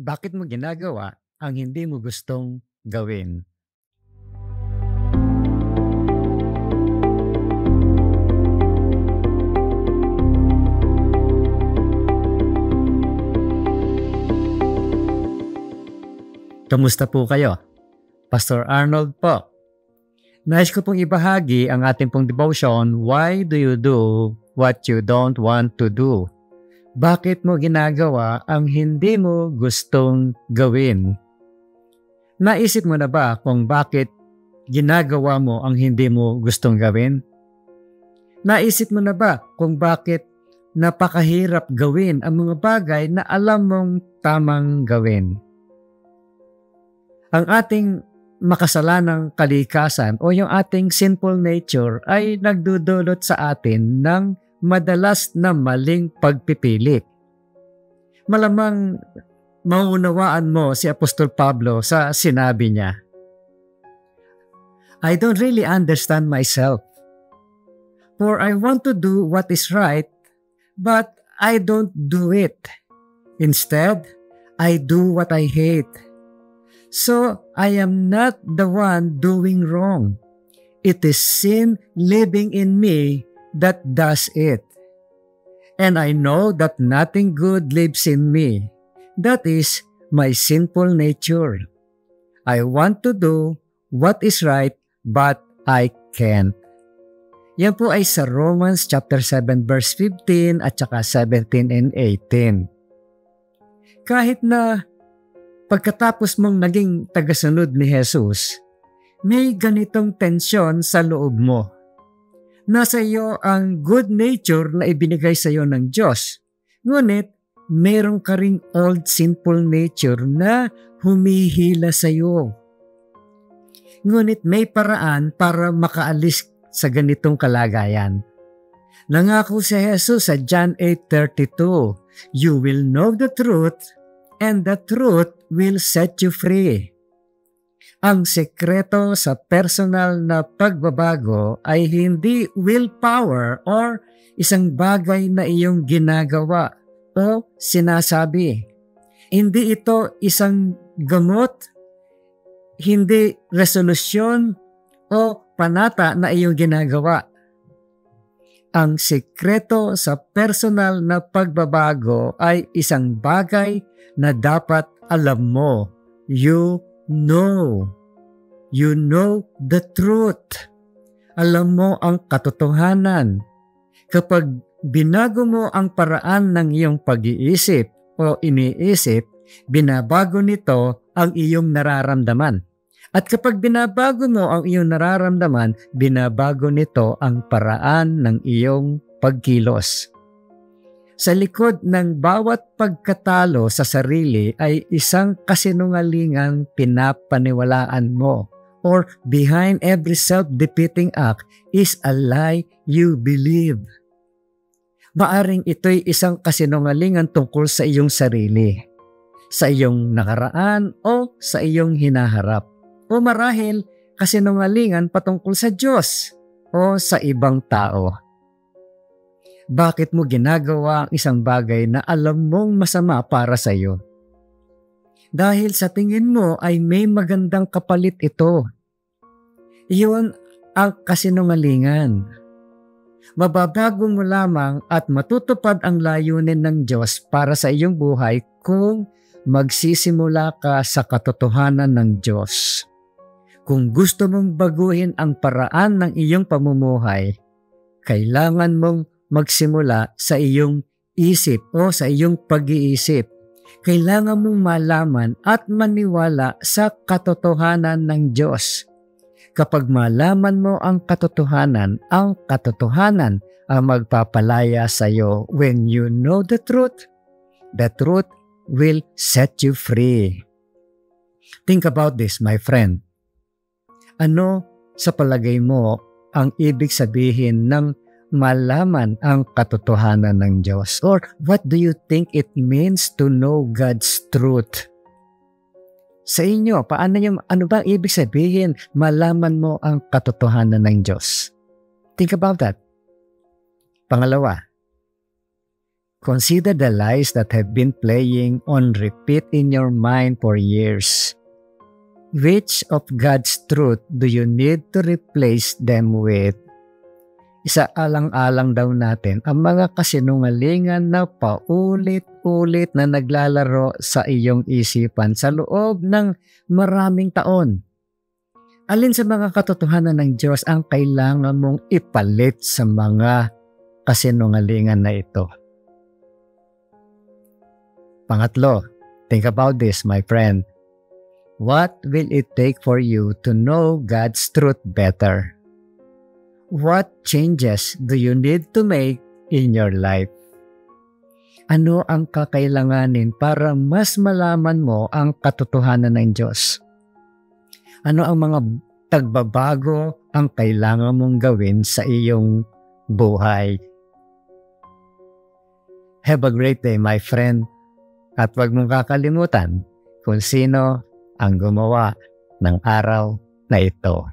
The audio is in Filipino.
Bakit mo ginagawa ang hindi mo gustong gawin? Kamusta po kayo? Pastor Arnold po. Nais ko pong ibahagi ang ating pong devotion, Why do you do what you don't want to do? Bakit mo ginagawa ang hindi mo gustong gawin? Naisip mo na ba kung bakit ginagawa mo ang hindi mo gustong gawin? Naisip mo na ba kung bakit napakahirap gawin ang mga bagay na alam mong tamang gawin? Ang ating makasalanang kalikasan o yung ating sinful nature ay nagdudulot sa atin ng madalas na maling pagpipili. Malamang maunawaan mo si Apostol Pablo sa sinabi niya, I don't really understand myself, for I want to do what is right, but I don't do it. Instead, I do what I hate. So I am not the one doing wrong. It is sin living in me that does it. And I know that nothing good lives in me. That is my sinful nature. I want to do what is right, but I can't. Yan po ay sa Romans chapter 7 verse 15 at saka 17 and 18. Kahit na pagkatapos mong naging tagasunod ni Jesus, may ganitong tensyon sa loob mo. Nasa iyo ang good nature na ibinigay sa iyo ng Diyos. Ngunit, meron ka ring old sinful nature na humihila sa iyo. Ngunit may paraan para makaalis sa ganitong kalagayan. Nangako si Jesus sa John 8:32, You will know the truth, and the truth will set you free. Ang sekreto sa personal na pagbabago ay hindi willpower or isang bagay na iyong ginagawa o sinasabi. Hindi ito isang gamot, hindi resolusyon o panata na iyong ginagawa. Ang sekreto sa personal na pagbabago ay isang bagay na dapat alam mo. You know. You know the truth. Alam mo ang katotohanan. Kapag binago mo ang paraan ng iyong pag-iisip o iniisip, binabago nito ang iyong nararamdaman. At kapag binabago mo ang iyong nararamdaman, binabago nito ang paraan ng iyong pagkilos. Sa likod ng bawat pagkatalo sa sarili ay isang kasinungalingang pinapaniwalaan mo, or behind every self-defeating act is a lie you believe. Maaring ito'y isang kasinungalingan tungkol sa iyong sarili, sa iyong nakaraan o sa iyong hinaharap, o marahil kasinungalingan patungkol sa Diyos o sa ibang tao. Bakit mo ginagawa ang isang bagay na alam mong masama para sa iyo? Dahil sa tingin mo ay may magandang kapalit ito. Iyon ang kasinungalingan. Mababago mo lamang at matutupad ang layunin ng Diyos para sa iyong buhay kung magsisimula ka sa katotohanan ng Diyos. Kung gusto mong baguhin ang paraan ng iyong pamumuhay, kailangan mong magsimula sa iyong isip o sa iyong pag-iisip. Kailangan mong malaman at maniwala sa katotohanan ng Diyos. Kapag malaman mo ang katotohanan ang magpapalaya sa iyo. When you know the truth will set you free. Think about this, my friend. Ano sa palagay mo ang ibig sabihin ng malaman ang katotohanan ng Diyos? Or what do you think it means to know God's truth? Sa inyo, ano ba ibig sabihin malaman mo ang katotohanan ng Diyos? Think about that. Pangalawa, Consider the lies that have been playing on repeat in your mind for years. Which of God's truth do you need to replace them with? Isaalang-alang daw natin ang mga kasinungalingan na paulit-ulit na naglalaro sa iyong isipan sa loob ng maraming taon. Alin sa mga katotohanan ng Diyos ang kailangan mong ipalit sa mga kasinungalingan na ito? Pangatlo, think about this, my friend. What will it take for you to know God's truth better? What changes do you need to make in your life? Ano ang kakailanganin para mas malaman mo ang katotohanan ng Diyos? Ano ang mga pagbabago ang kailangan mong gawin sa iyong buhay? Have a great day, my friend. At huwag mong kakalimutan kung sino ang gumawa ng araw na ito.